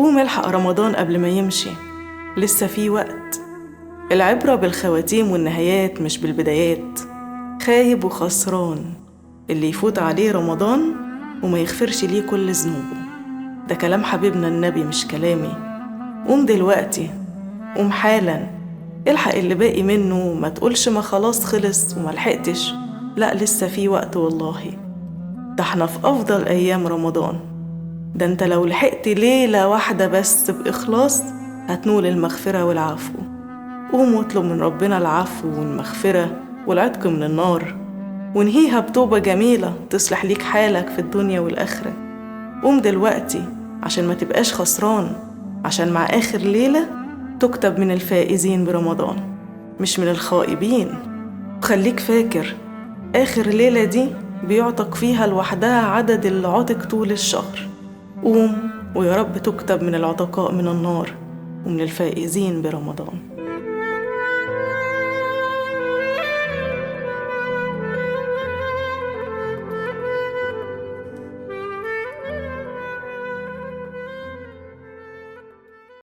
قوم الحق رمضان قبل ما يمشي، لسه في وقت. العبرة بالخواتيم والنهايات مش بالبدايات. خايب وخسران اللي يفوت عليه رمضان وما يغفرش ليه كل ذنوبه. ده كلام حبيبنا النبي مش كلامي. قوم دلوقتي، قوم حالا، الحق اللي باقي منه، ما تقولش ما خلاص خلص وما لحقتش. لا، لسه في وقت والله. ده احنا في أفضل أيام رمضان. ده انت لو لحقت ليلة واحدة بس بإخلاص هتنول المغفرة والعفو. قوم واطلب من ربنا العفو والمغفرة والعتق من النار، وانهيها بتوبة جميلة تصلح ليك حالك في الدنيا والآخرة. قوم دلوقتي عشان ما تبقاش خسران، عشان مع آخر ليلة تكتب من الفائزين برمضان مش من الخائبين. وخليك فاكر آخر ليلة دي بيعتق فيها لوحدها عدد العتق طول الشهر. قوم ويا رب تكتب من العتقاء من النار ومن الفائزين برمضان.